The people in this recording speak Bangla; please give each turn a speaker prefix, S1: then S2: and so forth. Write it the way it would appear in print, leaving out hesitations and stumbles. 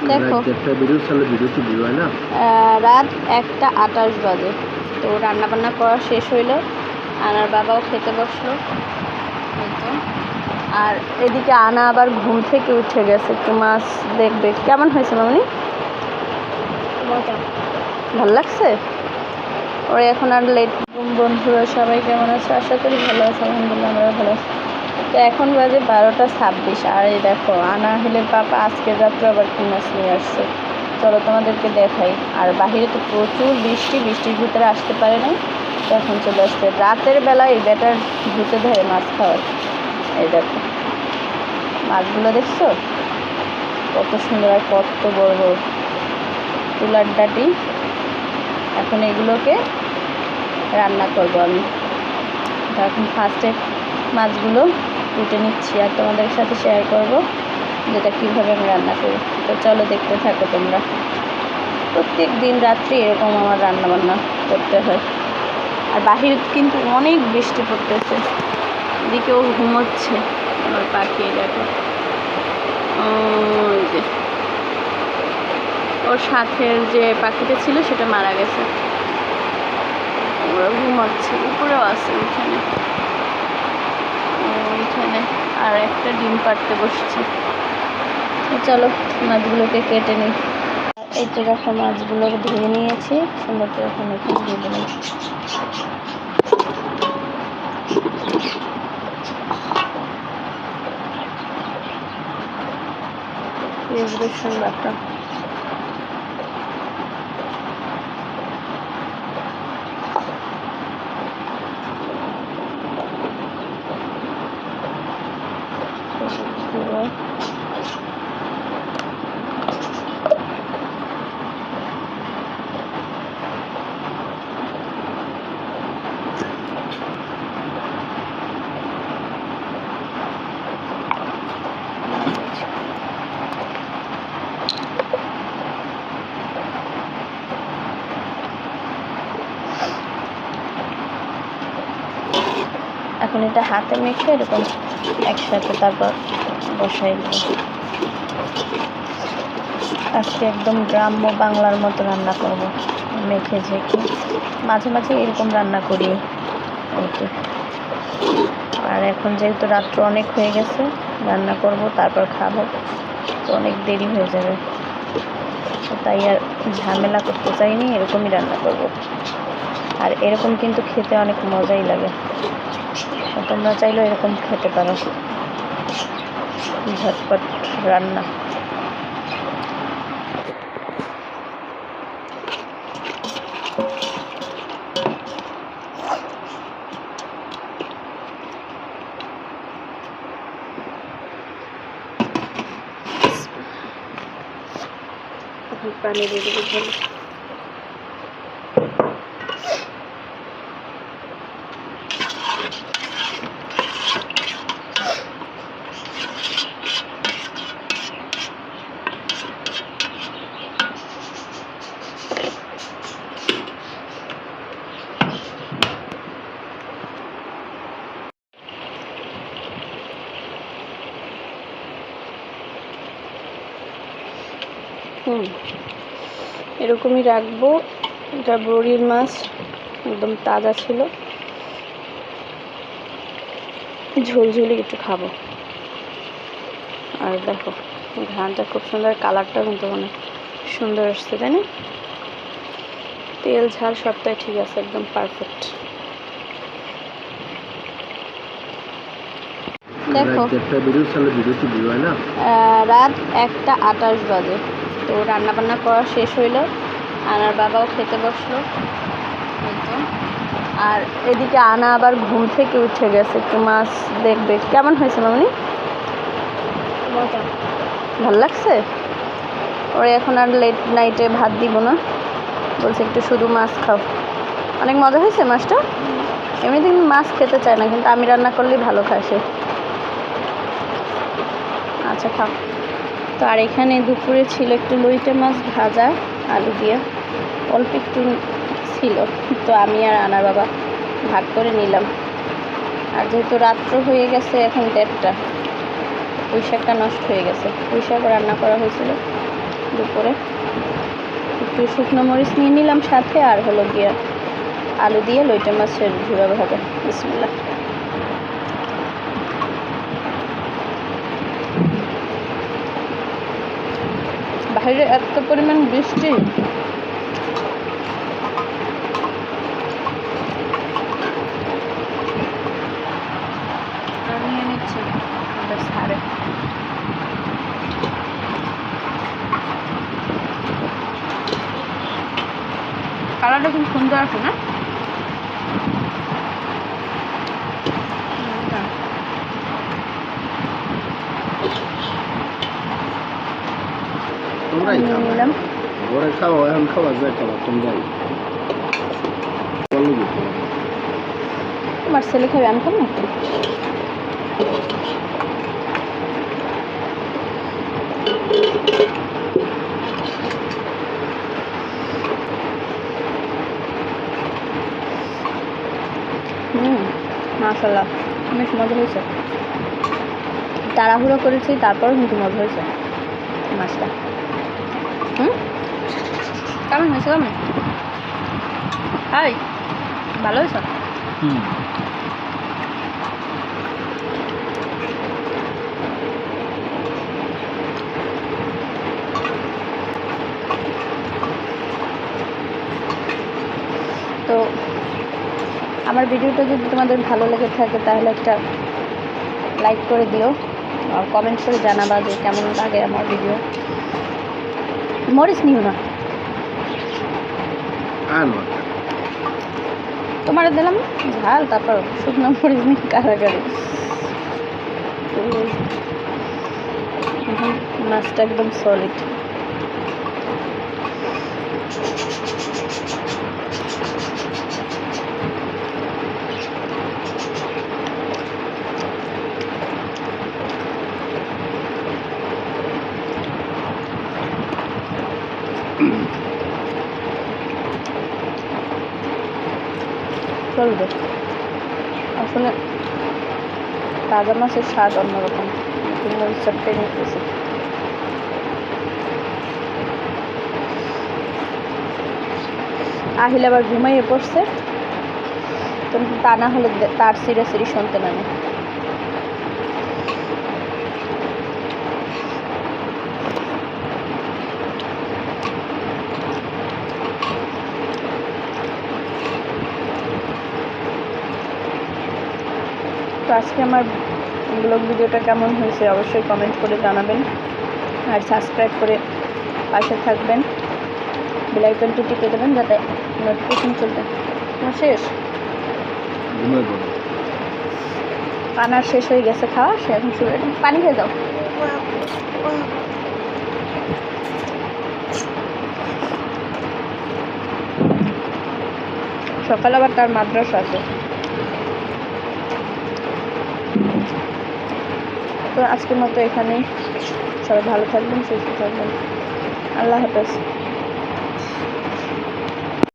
S1: দেখো রাত 1:28 বাজে, তো রান্না বান্না করা শেষ হইলো, আনার বাবাও খেতে বসলো। আর এদিকে আনা আবার ঘুম থেকে উঠে গেছে, একটু মাছ দেখবে। কেমন হয়েছে মামনি? ভালো লাগছে ওর। এখন আর লেট। বন্ধুরা সবাই কেমন আছে? আশা করি ভালো আছে। আলহামদুলিল্লাহ আমরা ভালো আছি। তো এখন বাজে 12:26। আর এই দেখো আনা হলে পাপা আজকের রাত্রে আবার কি মাছ নিয়ে আসছে, চলো তোমাদেরকে দেখাই। আর বাহিরে তো প্রচুর বৃষ্টি, বৃষ্টির ভিতরে আসতে পারে নাই, তো এখন চলে আসছে। রাতের বেলা এই বেটার ঢুকে ধরে মাছ খাওয়ার। এই দেখো মাছগুলো দেখছো কত সুন্দর আর কত বড় বড় তুলার ডাটি। এখন এগুলোকে রান্না করবো আমি। এখন ফার্স্টে মাছগুলো কেটে নিচ্ছি আর তোমাদের সাথে শেয়ার করব যেটা কীভাবে আমি রান্না করি। তো চলো দেখতে থাকো তোমরা। প্রত্যেক দিন রাত্রি এরকম আমার রান্না বান্না করতে হয়। আর বাহিরে কিন্তু অনেক বৃষ্টি পড়তেছে, এদিকেও ঘুমোচ্ছে আমার পাখি। দেখো ওই যে ওর সাথের যে পাখিটা ছিল সেটা মারা গেছে, ওরা ঘুমাচ্ছে। উপরেও আছে ওইখানে আর একটা ডিম পাড়তে বসছে। চলো মাছগুলোকে কেটে নিই। এই যে দেখো মাছগুলো ধুয়ে নিয়েছি সুন্দর করে, এখন এখানে দিয়ে দেবো। রসুন বাটা, এখন এটা হাতে মেখে এরকম একসাথে তারপর বসাই দেব। আজকে একদম গ্রাম্য বাংলার মতো রান্না করব, মেখে ঝেঁকে। মাঝে মাঝে এরকম রান্না করি ওকে। আর এখন যেহেতু রাত্র অনেক হয়ে গেছে, রান্না করব তারপর খাবো, তো অনেক দেরি হয়ে যাবে, তাই আর ঝামেলা করতে চাইনি, এরকমই রান্না করব। আর এরকম কিন্তু খেতে অনেক মজাই লাগে, তোমরা চাইলেও এরকম খেতে পারো, ঝটপট রান্না। পানি দিয়ে দেবো ঝোল। এরকমই রাখবো। এটা বড়ির মাছ, একদম তাজা ছিল, ঝোলঝোলি একটু খাবো। আর দেখো ঘ্রাণটা খুব সুন্দর, কালারটা কিন্তু অনেক সুন্দর আসছে, তাই না? তেল ঝাল সবটাই ঠিক আছে, একদম পারফেক্ট। দেখো রাত 1:28 বাজে, তো রান্না বান্না করা শেষ হইলো, আনার বাবাও খেতে বসলো। আর এদিকে আনা আবার ঘুম থেকে উঠে গেছে, একটু মাছ দেখবে। কেমন হয়েছে মামনি? ভালো লাগছে ওর। এখন আর লেট নাইটে ভাত দিব না, বলছে একটু শুধু মাছ খাও। অনেক মজা হয়েছে মাছটা। এমনিতে কিন্তু মাছ খেতে চায় না, কিন্তু আমি রান্না করলেই ভালো খায় সে। আচ্ছা খাও। তো আর এখানে দুপুরে ছিল একটু লইটে মাছ ভাজা আলু দিয়ে, অল্প একটু ছিল, তো আমি আর আনার বাবা ভাগ করে নিলাম। আর যেহেতু রাত্র হয়ে গেছে, এখন 1:30, পুঁই শাকটা নষ্ট হয়ে গেছে। পুঁই শাক রান্না করা হয়েছিল, দুপুরে একটু শুকনো মরিচ নিয়ে নিলাম সাথে, আর হলো গিয়ে আলু দিয়ে লইটে মাছের ঝুড়া ভাজা। বিসমিল্লাহ। বাইরে এত পরিমাণ বৃষ্টি, নিয়ে নিচ্ছি সারে। কালারটা খুব সুন্দর আছে না?
S2: তোমরাই
S1: নিলাম।
S2: ঘরে খাওয়া এখন খাওয়া যায়, খাওয়া তোমরাই।
S1: তোমার ছেলে খাবে, আমি খাবো নাকি? মাশাআল্লাহ অনেক মজা হয়েছে। তাড়াহুড়ো করেছি, তারপরেও কিন্তু মজা হয়েছে মাছটা। কেমন হয়েছে? কেমন? হাই, ভালো হয়েছে। তো আমার ভিডিওটা যদি তোমাদের ভালো লেগে থাকে তাহলে একটা লাইক করে দিও, আর কমেন্ট করে জানাবা যে কেমন লাগে আমার ভিডিও। মরিচ নিও না, তোমার দিলাম ঝাল, তারপর শুকনো মরিচ নিয়ে কারাগারি। মাছটা একদম সলিড। চলবে, আসলে তাজা মাছের স্বাদ অন্যরকম। মরিচটা নিতেছি। আহিল আবার ঘুমাইয়ে পড়ছে, তো তা না হলে তার সিরিয়াসলি শুনতে না। তো আজকে আমার ব্লগ ভিডিওটা কেমন হয়েছে অবশ্যই কমেন্ট করে জানাবেন, আর সাবস্ক্রাইব করে পাশে থাকবেন, বেল আইকনটি টিপে দেবেন যাতে নোটিফিকেশন চলবে। তোমার শেষ পানার শেষ হয়ে গেছে খাওয়া, সে এখন শুরু। পানি খেয়ে দাও। সকাল আবার তার মাদ্রাসা আছে। তো আজকের মতো এখানেই, সবাই ভালো থাকবেন, সুস্থ থাকবেন। আল্লাহ হাফেজ।